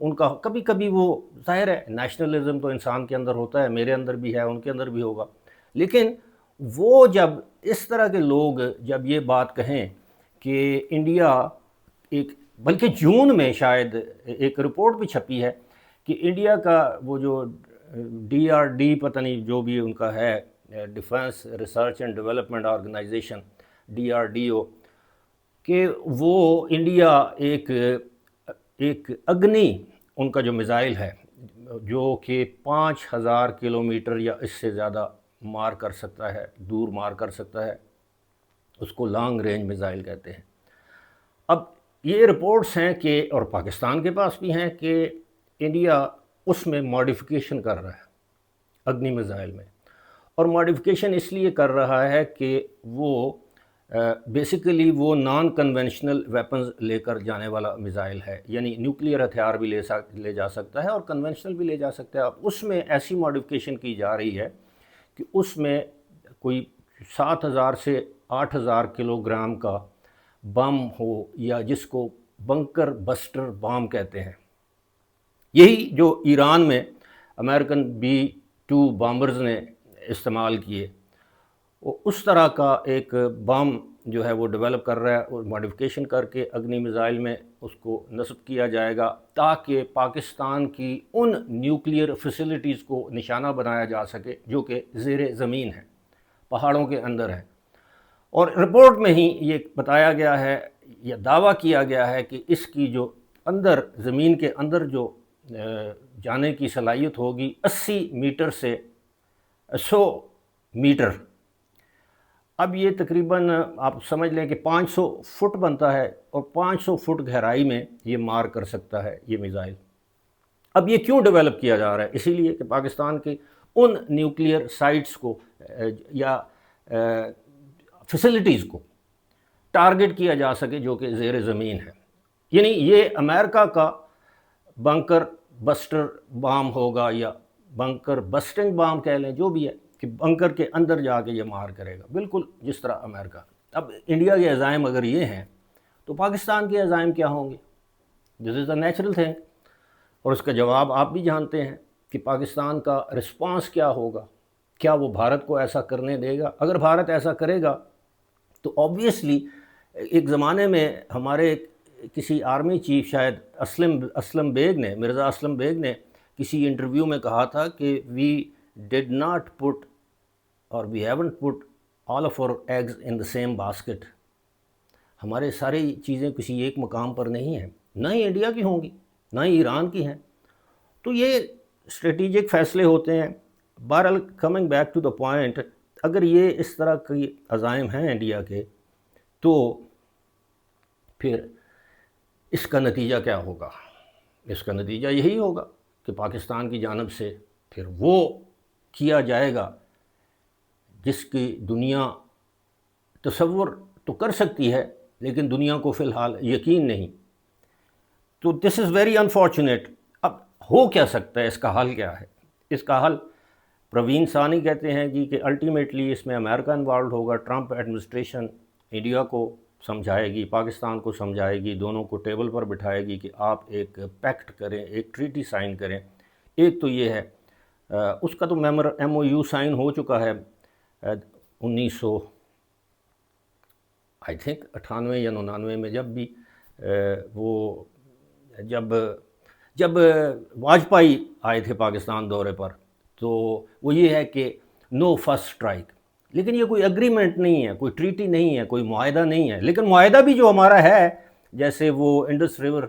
ان کا کبھی کبھی وہ ظاہر ہے نیشنلزم تو انسان کے اندر ہوتا ہے، میرے اندر بھی ہے، ان کے اندر بھی ہوگا، لیکن وہ جب اس طرح کے لوگ جب یہ بات کہیں کہ انڈیا ایک، بلکہ جون میں شاید ایک رپورٹ بھی چھپی ہے کہ انڈیا کا وہ جو ڈی آر ڈی پتہ نہیں جو بھی ان کا ہے، defence research and development organisation, D R D O, کہ وہ انڈیا ایک اگنی ان کا جو میزائل ہے جو کہ 5000 کلومیٹر یا اس سے زیادہ مار کر سکتا ہے، دور مار کر سکتا ہے، اس کو لانگ رینج میزائل کہتے ہیں۔ اب یہ رپورٹس ہیں کہ، اور پاکستان کے پاس بھی ہیں، کہ انڈیا اس میں ماڈیفیکیشن کر رہا ہے اگنی میزائل میں، اور ماڈیفیکیشن اس لیے کر رہا ہے کہ وہ بیسیکلی وہ نان کنونشنل ویپنز لے کر جانے والا میزائل ہے، یعنی نیوکلیئر ہتھیار بھی لے جا سکتا ہے اور کنونشنل بھی لے جا سکتا ہے۔ اب اس میں ایسی ماڈیفیکیشن کی جا رہی ہے کہ اس میں کوئی 7000 سے 8000 کلو گرام کا بم ہو، یا جس کو بنکر بسٹر بام کہتے ہیں، یہی جو ایران میں امریکن B-2 بامبرز نے استعمال کیے، وہ اس طرح کا ایک بم جو ہے وہ ڈیولپ کر رہا ہے، اور ماڈیفیکیشن کر کے اگنی میزائل میں اس کو نصب کیا جائے گا تاکہ پاکستان کی ان نیوکلیئر فیسلٹیز کو نشانہ بنایا جا سکے جو کہ زیر زمین ہیں، پہاڑوں کے اندر ہیں۔ اور رپورٹ میں ہی یہ بتایا گیا ہے یا دعویٰ کیا گیا ہے کہ اس کی جو اندر زمین کے اندر جو جانے کی صلاحیت ہوگی 80 میٹر سے 100 میٹر۔ اب یہ تقریباً آپ سمجھ لیں کہ 500 فٹ بنتا ہے، اور 500 فٹ گہرائی میں یہ مار کر سکتا ہے یہ میزائل۔ اب یہ کیوں ڈیولپ کیا جا رہا ہے؟ اسی لیے کہ پاکستان کے ان نیوکلیئر سائٹس کو یا فیسلٹیز کو ٹارگٹ کیا جا سکے جو کہ زیر زمین ہے۔ یعنی یہ امریکہ کا بنکر بسٹر بام ہوگا، یا بنکر بسٹنگ بام کہہ لیں، جو بھی ہے، کہ بنکر کے اندر جا کے یہ مار کرے گا، بالکل جس طرح امریکہ۔ اب انڈیا کے عزائم اگر یہ ہیں تو پاکستان کے عزائم کیا ہوں گے؟ دس از اے نیچرل تھنگ۔ اور اس کا جواب آپ بھی جانتے ہیں کہ پاکستان کا رسپانس کیا ہوگا۔ کیا وہ بھارت کو ایسا کرنے دے گا؟ اگر بھارت ایسا کرے گا تو آبویسلی ایک زمانے میں ہمارے کسی آرمی چیف، شاید اسلم بیگ نے، مرزا اسلم بیگ نے کسی انٹرویو میں کہا تھا کہ وی ڈڈ not put our we haven't put all of our eggs in the same basket. ہمارے ساری چیزیں کسی ایک مقام پر نہیں ہیں، نہ ہی انڈیا کی ہوں گی، نہ ہی ایران کی ہیں۔ تو یہ اسٹریٹجک فیصلے ہوتے ہیں۔ بہرحال coming back to the point, اگر یہ اس طرح کی عزائم ہیں انڈیا کے، تو پھر اس کا نتیجہ کیا ہوگا؟ اس کا نتیجہ یہی ہوگا کہ پاکستان کی جانب سے پھر وہ کیا جائے گا جس کی دنیا تصور تو کر سکتی ہے، لیکن دنیا کو فی الحال یقین نہیں۔ تو دس از ویری انفارچونیٹ۔ اب ہو کیا سکتا ہے؟ اس کا حل کیا ہے؟ اس کا حل پروین ثانی کہتے ہیں جی کہ الٹیمیٹلی اس میں امریکہ انوالوڈ ہوگا۔ ٹرمپ ایڈمنسٹریشن انڈیا کو سمجھائے گی، پاکستان کو سمجھائے گی، دونوں کو ٹیبل پر بٹھائے گی کہ آپ ایک پیکٹ کریں، ایک ٹریٹی سائن کریں۔ ایک تو یہ ہے، اس کا تو MOU سائن ہو چکا ہے 1900 آئی تھنک 98 یا 99 میں، جب بھی وہ جب واجپئی آئے تھے پاکستان دورے پر، تو وہ یہ ہے کہ نو فرسٹ اسٹرائک۔ لیکن یہ کوئی اگریمنٹ نہیں ہے، کوئی ٹریٹی نہیں ہے، کوئی معاہدہ نہیں ہے۔ لیکن معاہدہ بھی جو ہمارا ہے، جیسے وہ انڈس ریور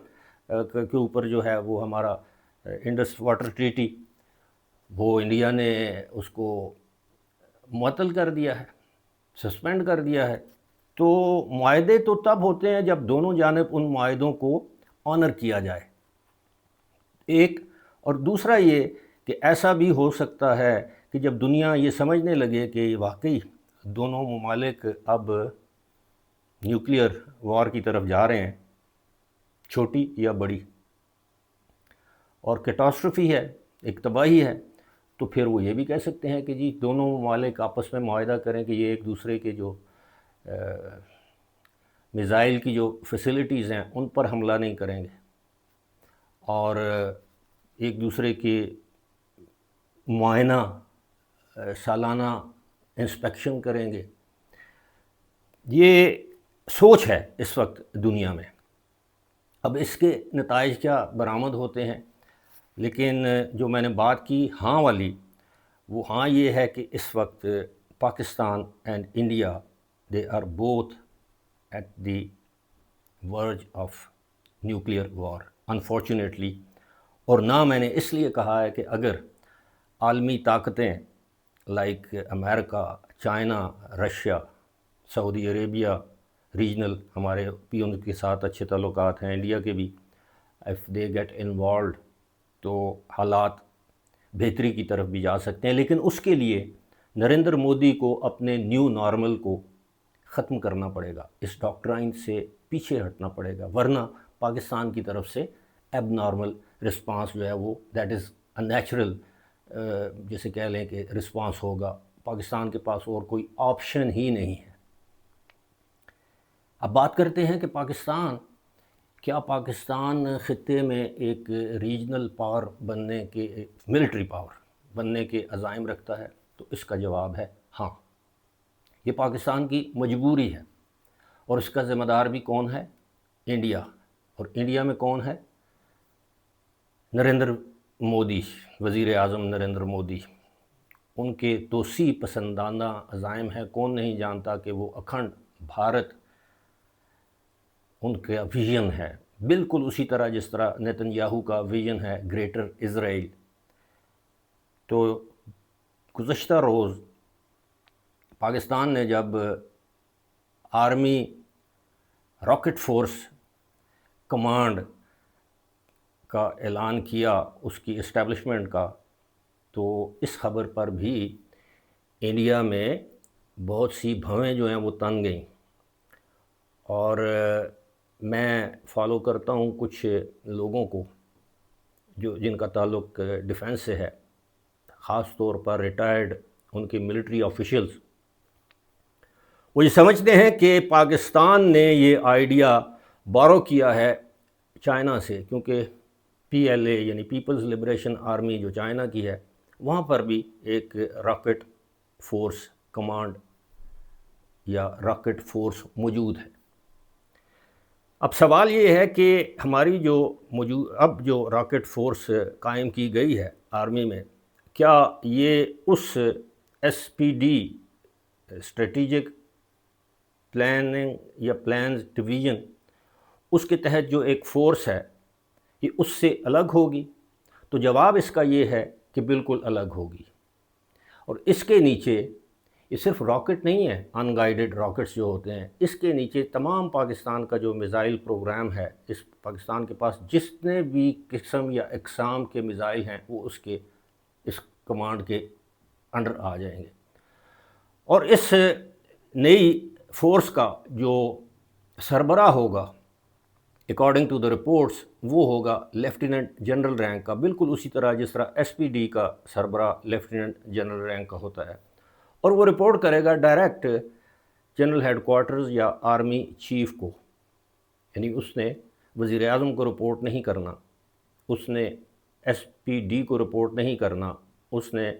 کے اوپر جو ہے وہ ہمارا انڈس واٹر ٹریٹی، وہ انڈیا نے اس کو معطل کر دیا ہے، سسپینڈ کر دیا ہے۔ تو معاہدے تو تب ہوتے ہیں جب دونوں جانب ان معاہدوں کو آنر کیا جائے، ایک۔ اور دوسرا یہ کہ ایسا بھی ہو سکتا ہے کہ جب دنیا یہ سمجھنے لگے کہ واقعی دونوں ممالک اب نیوکلیئر وار کی طرف جا رہے ہیں، چھوٹی یا بڑی، اور کیٹاسٹروفی ہے، ایک تباہی ہے، تو پھر وہ یہ بھی کہہ سکتے ہیں کہ جی دونوں ممالک آپس میں معاہدہ کریں کہ یہ ایک دوسرے کے جو میزائل کی جو فیسلٹیز ہیں ان پر حملہ نہیں کریں گے۔ اور ایک دوسرے کے معائنہ سالانہ انسپیکشن کریں گے. یہ سوچ ہے اس وقت دنیا میں. اب اس کے نتائج کیا برآمد ہوتے ہیں، لیکن جو میں نے بات کی ہاں والی، وہ ہاں یہ ہے کہ اس وقت Pakistan and India they are both at the verge of nuclear war unfortunately. اور نہ میں نے اس لیے کہا ہے کہ اگر عالمی طاقتیں لائک امریکہ، چائنا، رشیا، سعودی عربیہ، ریجنل ہمارے بھی ان کے ساتھ اچھے تعلقات ہیں، انڈیا کے بھی، اف دے گیٹ انوالوڈ تو حالات بہتری کی طرف بھی جا سکتے ہیں. لیکن اس کے لیے نریندر مودی کو اپنے نیو نارمل کو ختم کرنا پڑے گا، اس ڈاکٹرائن سے پیچھے ہٹنا پڑے گا، ورنہ پاکستان کی طرف سے ایب نارمل رسپانس جو ہے وہ دیٹ از اے نیچرل جیسے کہہ لیں کہ رسپانس ہوگا. پاکستان کے پاس اور کوئی آپشن ہی نہیں ہے. اب بات کرتے ہیں کہ کیا پاکستان خطے میں ایک ریجنل پاور بننے کے، ملٹری پاور بننے کے عزائم رکھتا ہے؟ تو اس کا جواب ہے ہاں. یہ پاکستان کی مجبوری ہے، اور اس کا ذمہ دار بھی کون ہے؟ انڈیا. اور انڈیا میں کون ہے؟ نریندر مودی، وزیر اعظم نریندر مودی. ان کے توسیع پسندانہ عزائم ہیں. کون نہیں جانتا کہ وہ اکھنڈ بھارت ان کا ویژن ہے، بالکل اسی طرح جس طرح نیتن یاہو کا ویژن ہے گریٹر اسرائیل. تو گزشتہ روز پاکستان نے جب آرمی راکٹ فورس کمانڈ کا اعلان کیا، اس کی اسٹیبلشمنٹ کا، تو اس خبر پر بھی انڈیا میں بہت سی بھویں جو ہیں وہ تن گئیں. اور میں فالو کرتا ہوں کچھ لوگوں کو جن کا تعلق ڈیفنس سے ہے، خاص طور پر ریٹائرڈ ان کے ملٹری آفیشلز. وہ یہ سمجھتے ہیں کہ پاکستان نے یہ آئیڈیا بارو کیا ہے چائنا سے، کیونکہ PLA یعنی پیپلز لبریشن آرمی جو چائنا کی ہے، وہاں پر بھی ایک راکٹ فورس کمانڈ یا راکٹ فورس موجود ہے. اب سوال یہ ہے کہ ہماری جو اب جو راکٹ فورس قائم کی گئی ہے آرمی میں، کیا یہ اس SPD اسٹریٹجک پلاننگ یا پلانز ڈویژن، اس کے تحت جو ایک فورس ہے، یہ اس سے الگ ہوگی؟ تو جواب اس کا یہ ہے کہ بالکل الگ ہوگی. اور اس کے نیچے یہ صرف راکٹ نہیں ہے، ان گائیڈڈ راکٹس جو ہوتے ہیں، اس کے نیچے تمام پاکستان کا جو میزائل پروگرام ہے، اس پاکستان کے پاس جتنے بھی قسم یا اقسام کے میزائل ہیں، وہ اس کمانڈ کے انڈر آ جائیں گے. اور اس نئی فورس کا جو سربراہ ہوگا اکارڈنگ ٹو دا رپورٹس، وہ ہوگا لیفٹیننٹ جنرل رینک کا، بالکل اسی طرح جس طرح SPD کا سربراہ لیفٹیننٹ جنرل رینک کا ہوتا ہے. اور وہ رپورٹ کرے گا ڈائریکٹ جنرل ہیڈ کوارٹرز یا آرمی چیف کو. یعنی اس نے وزیر اعظم کو رپورٹ نہیں کرنا، اس نے SPD کو رپورٹ نہیں کرنا، اس نے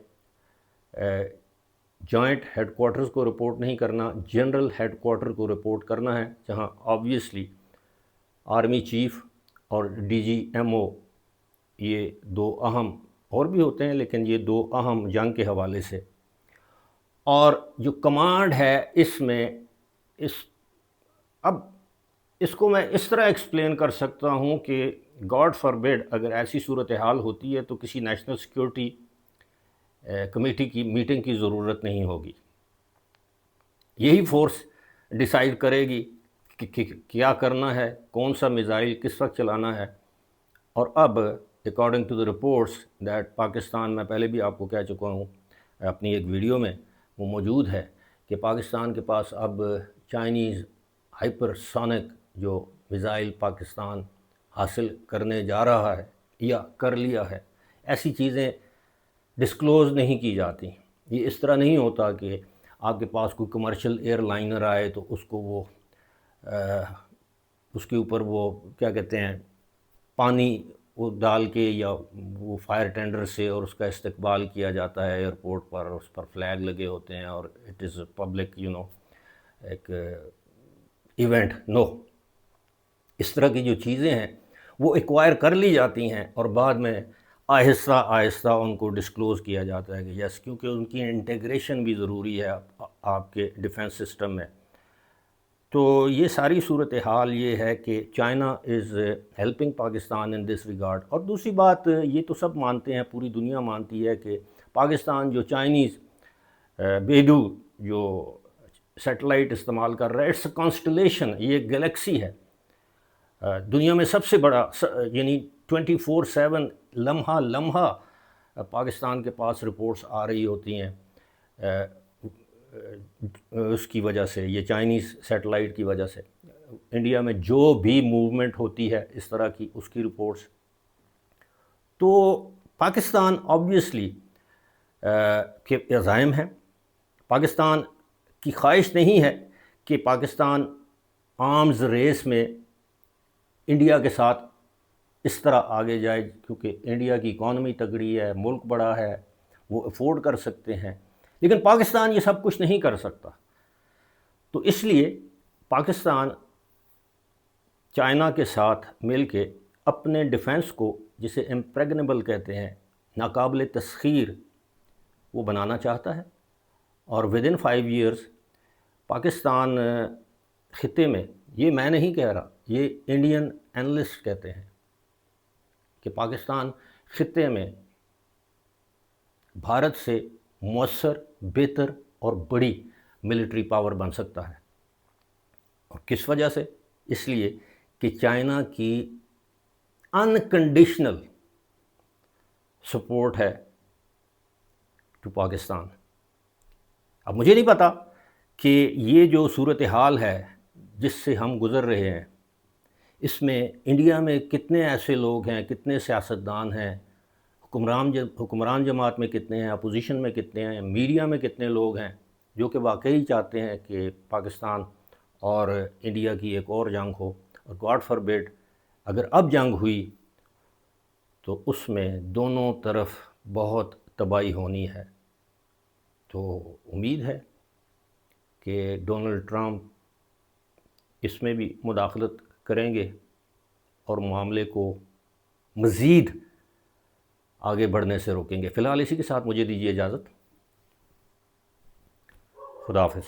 جوائنٹ ہیڈ کوارٹرز کو رپورٹ نہیں کرنا، جنرل ہیڈ کوارٹر کو رپورٹ کرنا ہے، جہاں آبویسلی آرمی چیف اور DGMO یہ دو اہم، اور بھی ہوتے ہیں لیکن یہ دو اہم جنگ کے حوالے سے. اور جو کمانڈ ہے اس میں اب اس کو میں اس طرح ایکسپلین کر سکتا ہوں کہ گاڈ فاربیڈ اگر ایسی صورتحال ہوتی ہے تو کسی نیشنل سیکیورٹی کمیٹی کی میٹنگ کی ضرورت نہیں ہوگی. یہی فورس ڈیسائیڈ کرے گی کہ کیا کرنا ہے، کون سا میزائل کس وقت چلانا ہے. اور اب according to the reports that Pakistan, میں پہلے بھی آپ کو کہہ چکا ہوں اپنی ایک ویڈیو میں، وہ موجود ہے کہ پاکستان کے پاس اب چائنیز ہائپر سونک جو میزائل پاکستان حاصل کرنے جا رہا ہے یا کر لیا ہے، ایسی چیزیں ڈسکلوز نہیں کی جاتی. یہ اس طرح نہیں ہوتا کہ آپ کے پاس کوئی کمرشل ایئر لائنر آئے تو اس کو وہ اس کے اوپر وہ کیا کہتے ہیں پانی وہ ڈال کے یا وہ فائر ٹینڈر سے اور اس کا استقبال کیا جاتا ہے ایئرپورٹ پر، اس پر فلیگ لگے ہوتے ہیں اور اٹ از پبلک ایک ایونٹ. نو، اس طرح کی جو چیزیں ہیں وہ ایکوائر کر لی جاتی ہیں اور بعد میں آہستہ آہستہ ان کو ڈسکلوز کیا جاتا ہے کہ یس، کیونکہ ان کی انٹیگریشن بھی ضروری ہے آپ کے ڈیفنس سسٹم میں. تو یہ ساری صورتحال یہ ہے کہ China is helping Pakistan in this regard. اور دوسری بات یہ تو سب مانتے ہیں، پوری دنیا مانتی ہے کہ پاکستان جو چائنیز بیڈو جو سیٹلائٹ استعمال کر رہا ہے، اٹس اے کانسٹلیشن، یہ ایک گلیکسی ہے. دنیا میں سب سے بڑا، یعنی 24/7 لمحہ لمحہ پاکستان کے پاس رپورٹس آ رہی ہوتی ہیں اس کی وجہ سے، یہ چائنیز سیٹلائٹ کی وجہ سے. انڈیا میں جو بھی موومنٹ ہوتی ہے اس طرح کی، اس کی رپورٹس. تو پاکستان آبویسلی کے عزائم ہیں. پاکستان کی خواہش نہیں ہے کہ پاکستان آرمز ریس میں انڈیا کے ساتھ اس طرح آگے جائے، کیونکہ انڈیا کی اکانومی تگڑی ہے، ملک بڑا ہے، وہ افورڈ کر سکتے ہیں، لیکن پاکستان یہ سب کچھ نہیں کر سکتا. تو اس لیے پاکستان چائنا کے ساتھ مل کے اپنے ڈیفنس کو، جسے امپریگنیبل کہتے ہیں، ناقابل تسخیر، وہ بنانا چاہتا ہے. اور ودن 5 ایئرز پاکستان خطے میں، یہ میں نہیں کہہ رہا، یہ انڈین اینالسٹ کہتے ہیں کہ پاکستان خطے میں بھارت سے مؤثر، بہتر اور بڑی ملٹری پاور بن سکتا ہے. اور کس وجہ سے؟ اس لیے کہ چائنا کی انکنڈیشنل سپورٹ ہے ٹو پاکستان. اب مجھے نہیں پتا کہ یہ جو صورتحال ہے جس سے ہم گزر رہے ہیں، اس میں انڈیا میں کتنے ایسے لوگ ہیں، کتنے سیاستدان ہیں، حکمران جماعت میں کتنے ہیں، اپوزیشن میں کتنے ہیں، میڈیا میں کتنے لوگ ہیں جو کہ واقعی چاہتے ہیں کہ پاکستان اور انڈیا کی ایک اور جنگ ہو. اور گاڈ فاربیڈ اگر اب جنگ ہوئی تو اس میں دونوں طرف بہت تباہی ہونی ہے. تو امید ہے کہ ڈونلڈ ٹرمپ اس میں بھی مداخلت کریں گے اور معاملے کو مزید آگے بڑھنے سے روکیں گے. فی الحال اسی کے ساتھ مجھے دیجیے اجازت. خدا حافظ.